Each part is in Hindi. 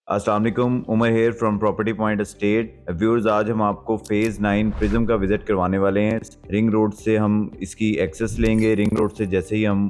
अस्सलाम वालेकुम, Umar here from property point estate viewers. आज हम आपको फेज़ 9 प्रिज्म का विज़िट करवाने वाले हैं। रिंग रोड से हम इसकी एक्सेस लेंगे। रिंग रोड से जैसे ही हम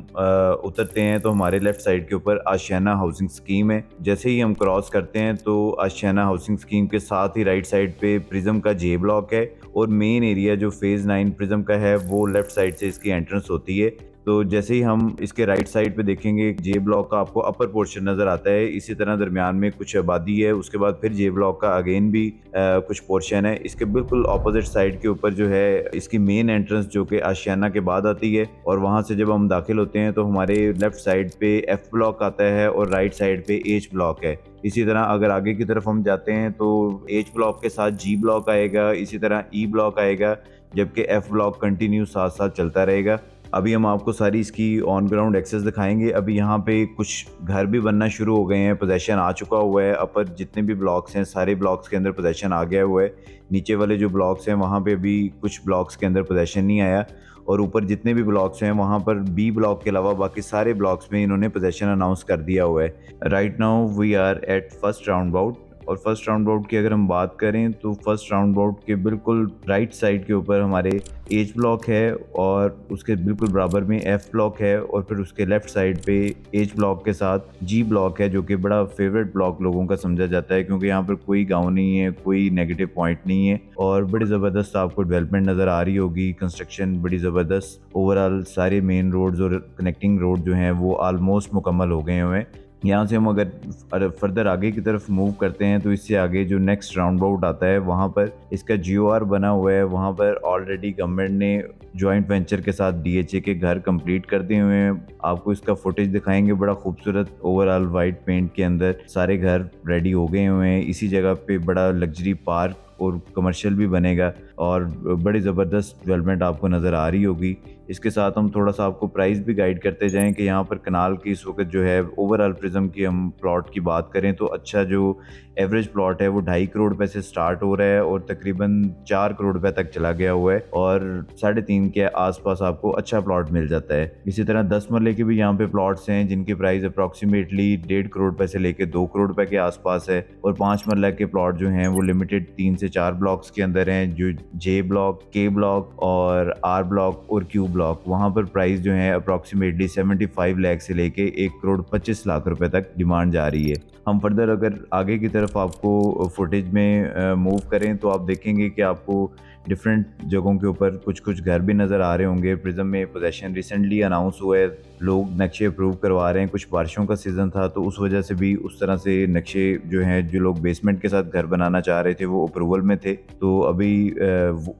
उतरते हैं तो हमारे लेफ़्ट साइड के ऊपर आशियाना हाउसिंग स्कीम है। जैसे ही हम क्रॉस करते हैं तो आशियाना हाउसिंग स्कीम के साथ ही राइट साइड पे प्रिज्म का जे ब्लॉक है और मेन एरिया जो फेज़ 9 प्रिज्म का है वो लेफ़्ट साइड से इसकी एंट्रेंस होती है। तो जैसे ही हम इसके राइट साइड पे देखेंगे, जे ब्लॉक का आपको अपर पोर्शन नज़र आता है। इसी तरह दरमियान में कुछ आबादी है, उसके बाद फिर जे ब्लॉक का अगेन भी कुछ पोर्शन है। इसके बिल्कुल अपोजिट साइड के ऊपर जो है इसकी मेन एंट्रेंस जो कि आशियाना के बाद आती है, और वहाँ से जब हम दाखिल होते हैं तो हमारे लेफ्ट साइड पे एफ ब्लॉक आता है और राइट साइड पे एच ब्लॉक है। इसी तरह अगर आगे की तरफ हम जाते हैं तो एच ब्लॉक के साथ जी ब्लॉक आएगा, इसी तरह ई ब्लॉक आएगा, जबकि एफ ब्लॉक कंटिन्यू साथ साथ चलता रहेगा। अभी हम आपको सारी इसकी ऑन ग्राउंड एक्सेस दिखाएंगे। अभी यहाँ पे कुछ घर भी बनना शुरू हो गए हैं, पोजेशन आ चुका हुआ है। अपर जितने भी ब्लॉक्स हैं सारे ब्लॉक्स के अंदर पोजेशन आ गया हुआ है। नीचे वाले जो ब्लॉक्स हैं वहाँ पे भी कुछ ब्लॉक्स के अंदर पोजेशन नहीं आया, और ऊपर जितने भी ब्लॉक्स हैं वहाँ पर बी ब्लॉक के अलावा बाकी सारे ब्लॉक्स में इन्होंने पोजेशन अनाउंस कर दिया हुआ है। Right now we are at first round bout. और फर्स्ट राउंड बाउट की अगर हम बात करें तो फर्स्ट राउंड बाउट के बिल्कुल राइट साइड के ऊपर हमारे एच ब्लॉक है, और उसके बिल्कुल बराबर में एफ ब्लॉक है, और फिर उसके लेफ्ट साइड पे एच ब्लॉक के साथ जी ब्लॉक है, जो कि बड़ा फेवरेट ब्लॉक लोगों का समझा जाता है क्योंकि यहाँ पर कोई गांव नहीं है, कोई नेगेटिव पॉइंट नहीं है, और बड़ी ज़बरदस्त आपको डेवलपमेंट नज़र आ रही होगी। कंस्ट्रक्शन बड़ी ज़बरदस्त, ओवरऑल सारे मेन रोड्स और कनेक्टिंग रोड जो हैं वो आलमोस्ट मुकम्मल हो गए हुए हैं। यहाँ से हम अगर फर्दर आगे की तरफ मूव करते हैं तो इससे आगे जो नेक्स्ट राउंड बाउट आता है वहाँ पर इसका जीओआर बना हुआ है। वहाँ पर ऑलरेडी गवर्नमेंट ने जॉइंट वेंचर के साथ डीएचए के घर कंप्लीट कर दिए हुए हैं। आपको इसका फुटेज दिखाएंगे, बड़ा खूबसूरत ओवरऑल वाइट पेंट के अंदर सारे घर रेडी हो गए हुए हैं। इसी जगह पे बड़ा लग्जरी पार्क और कमर्शियल भी बनेगा, और बड़ी ज़बरदस्त डेवलपमेंट आपको नज़र आ रही होगी। इसके साथ हम थोड़ा सा आपको प्राइस भी गाइड करते जाएं कि यहाँ पर कनाल की इस वक्त जो है ओवरऑल प्रिज्म की हम प्लॉट की बात करें तो अच्छा जो एवरेज प्लॉट है वो 2.5 करोड़ रुपए से स्टार्ट हो रहा है और तकरीबन 4 करोड़ रुपए तक चला गया हुआ है, और 3.5 के आसपास आपको अच्छा प्लॉट मिल जाता है। इसी तरह 10 मरले के भी यहाँ पे प्लॉट्स हैं जिनकी प्राइस अप्रॉक्सीमेटली 1.5 करोड़ रुपए से लेकर 2 करोड़ रुपए के आसपास है, और 5 मरला के प्लॉट जो हैं वो लिमिटेड 3 से 4 ब्लॉक्स के अंदर हैं, जो जे ब्लॉक, के ब्लॉक और आर ब्लॉक और क्यू ब्लॉक। वहाँ पर प्राइस जो है अप्रॉक्सीमेटली 75 लाख से लेके 1 करोड़ 25 लाख रुपए तक डिमांड जा रही है। हम फर्दर अगर आगे की तरफ आपको फुटेज में मूव करें तो आप देखेंगे कि आपको डिफरेंट जगहों के ऊपर कुछ कुछ घर भी नज़र आ रहे होंगे। प्रिज्म में पोजेशन रिसेंटली अनाउंस हुआ है, लोग नक्शे अप्रूव करवा रहे हैं। कुछ बारिशों का सीज़न था तो उस वजह से भी उस तरह से नक्शे जो हैं, जो लोग बेसमेंट के साथ घर बनाना चाह रहे थे वो अप्रूवल में थे, तो अभी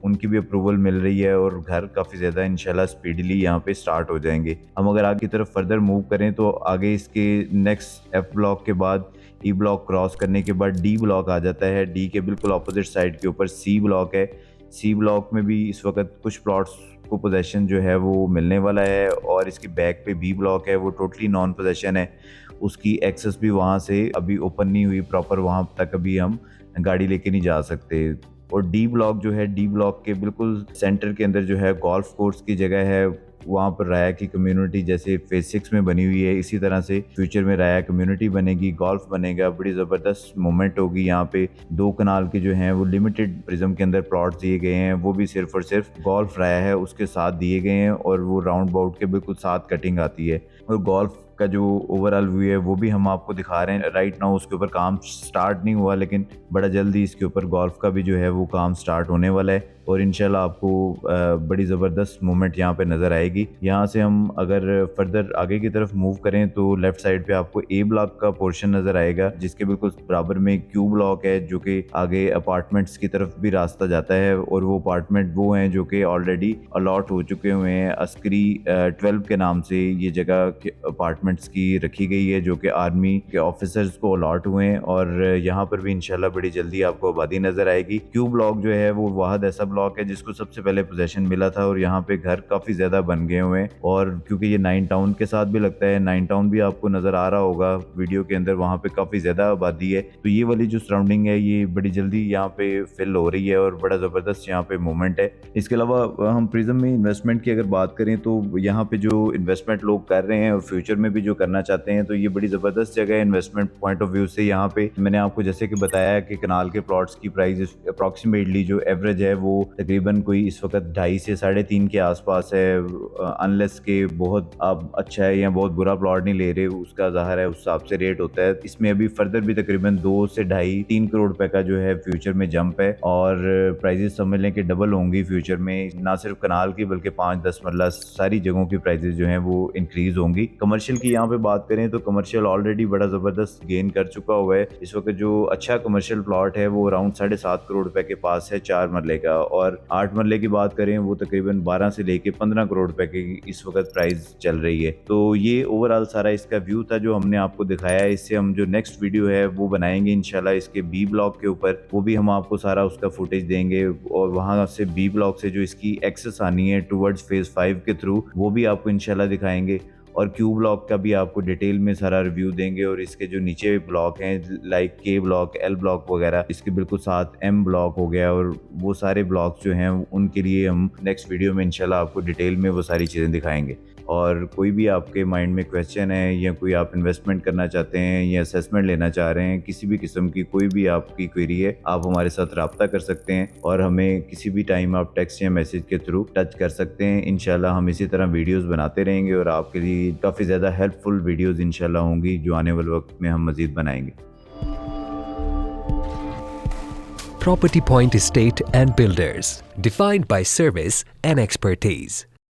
उनकी भी अप्रूवल मिल रही है और घर काफ़ी ज़्यादा इंशाल्लाह स्पीडली यहाँ पे स्टार्ट हो जाएंगे। हम अगर आगे की तरफ फर्दर मूव करें तो आगे इसके नेक्स्ट एफ ब्लॉक के बाद ई ब्लॉक क्रॉस करने के बाद डी ब्लॉक आ जाता है। डी के बिल्कुल अपोजिट साइड के ऊपर सी ब्लॉक है। सी ब्लॉक में भी इस वक्त कुछ प्लॉट्स को पोजेशन जो है वो मिलने वाला है, और इसके बैक पे बी ब्लॉक है वो टोटली नॉन पोजेशन है। उसकी एक्सेस भी वहाँ से अभी ओपन नहीं हुई प्रॉपर, वहाँ तक अभी हम गाड़ी लेके नहीं जा सकते। और डी ब्लॉक जो है, डी ब्लॉक के बिल्कुल सेंटर के अंदर जो है गोल्फ कोर्स की जगह है। वहाँ पर राया की कम्युनिटी जैसे फेज 6 में बनी हुई है, इसी तरह से फ्यूचर में राया कम्युनिटी बनेगी, गोल्फ बनेगा, बड़ी ज़बरदस्त मूवमेंट होगी। यहाँ पे 2 कनाल के जो हैं वो लिमिटेड प्रिज्म के अंदर प्लॉट दिए गए हैं, वो भी सिर्फ और सिर्फ गोल्फ राया है उसके साथ दिए गए हैं, और वो राउंड बाउट के बिल्कुल साथ कटिंग आती है। और गोल्फ का जो ओवरऑल व्यू है वो भी हम आपको दिखा रहे हैं। राइट नाउ उसके ऊपर काम स्टार्ट नहीं हुआ, लेकिन बड़ा जल्दी इसके ऊपर गोल्फ का भी जो है वो काम स्टार्ट होने वाला है, और इंशाल्लाह आपको बड़ी ज़बरदस्त मूवमेंट यहाँ पे नज़र आएगी। यहाँ से हम अगर फर्दर आगे की तरफ मूव करें तो लेफ्ट साइड पे आपको ए ब्लॉक का पोर्शन नज़र आएगा, जिसके बिल्कुल बराबर में क्यू ब्लॉक है, जो कि आगे अपार्टमेंट्स की तरफ भी रास्ता जाता है, और वो अपार्टमेंट वो हैं जो कि ऑलरेडी अलॉट हो चुके हुए हैं। अस्करी 12 के नाम से ये जगह अपार्टमेंट्स की रखी गई है, जो कि आर्मी के ऑफिसर्स को अलॉट हुए हैं, और यहाँ पर भी इंशाल्लाह बड़ी जल्दी आपको आबादी नज़र आएगी। क्यू ब्लॉक जो है वो वाहद ऐसा ब्लॉक है जिसको सबसे पहले पोजेशन मिला था और यहाँ पे घर काफ़ी ज़्यादा बन गए हुए हैं। और क्योंकि ये 9 टाउन के साथ भी लगता है, 9 टाउन भी आपको नज़र आ रहा होगा वीडियो के अंदर, वहाँ पे काफ़ी ज़्यादा आबादी है। तो ये वाली जो सराउंडिंग है ये बड़ी जल्दी यहाँ पे फिल हो रही है और बड़ा ज़बरदस्त यहाँ पे मूवमेंट है। इसके अलावा हम प्रिज्म में इन्वेस्टमेंट की अगर बात करें तो यहाँ पे जो इन्वेस्टमेंट लोग कर रहे हैं और फ्यूचर में भी जो करना चाहते हैं, तो ये बड़ी ज़बरदस्त जगह है इन्वेस्टमेंट पॉइंट ऑफ व्यू से। यहाँ पे मैंने आपको जैसे कि बताया कि कनाल के प्लॉट्स की प्राइस अप्रॉक्सीमेटली जो एवरेज है वो तकरीबन कोई इस वक्त 2.5 से 3.5 के आसपास है। अनलेस के बहुत आप अच्छा है या बहुत बुरा प्लॉट नहीं ले रहे, उसका ज़ाहिर है उस हिसाब से रेट होता है। इसमें अभी फर्दर भी तकरीबन 2 से 2.5-3 करोड़ रुपए का जो है फ्यूचर में जंप है और प्राइजेस समझ लें कि डबल होंगी फ्यूचर में, ना सिर्फ कनाल की बल्कि 5-10 मरला सारी जगहों की प्राइजेस जो हैं वो इंक्रीज होंगी। कमर्शियल की यहाँ पे बात करें तो कमर्शियल ऑलरेडी बड़ा ज़बरदस्त गेन कर चुका हुआ है। इस वक्त जो अच्छा कमर्शियल प्लॉट है वो अराउंड 7.5 करोड़ रुपए के पास है 4 मरले का, और 8 मरले की बात करें वो तकरीबन 12 से लेके 15 करोड़ रुपए की इस वक्त प्राइस चल रही है। तो ये ओवरऑल सारा इसका व्यू था जो हमने आपको दिखाया है। इससे हम जो नेक्स्ट वीडियो है वो बनाएंगे इंशाल्लाह इसके बी ब्लॉक के ऊपर, वो भी हम आपको सारा उसका फुटेज देंगे और वहां से बी ब्लॉक से जो इसकी एक्सेस आनी है टुवर्ड्स फेज 5 के थ्रू वो भी आपको इंशाल्लाह दिखाएंगे और क्यू ब्लॉक का भी आपको डिटेल में सारा रिव्यू देंगे। और इसके जो नीचे ब्लॉक हैं लाइक के ब्लॉक, एल ब्लॉक वगैरह, इसके बिल्कुल साथ एम ब्लॉक हो गया और वो सारे ब्लॉक जो हैं उनके लिए हम नेक्स्ट वीडियो में इंशाल्लाह आपको डिटेल में वो सारी चीज़ें दिखाएंगे। और कोई भी आपके माइंड में क्वेश्चन है या कोई आप इन्वेस्टमेंट करना चाहते हैं या असेसमेंट लेना चाह रहे हैं, किसी भी किस्म की कोई भी आपकी क्वेरी है, आप हमारे साथ रब्ता कर सकते हैं और हमें किसी भी टाइम आप टेक्स्ट या मैसेज के थ्रू टच कर सकते हैं। इंशाल्लाह हम इसी तरह वीडियोस बनाते रहेंगे और आपके लिए काफ़ी ज़्यादा हेल्पफुल वीडियोस इंशाल्लाह होंगी जो आने वाले वक्त में हम मज़ीद बनाएंगे। Property Point Estate and Builders, defined by service and expertise.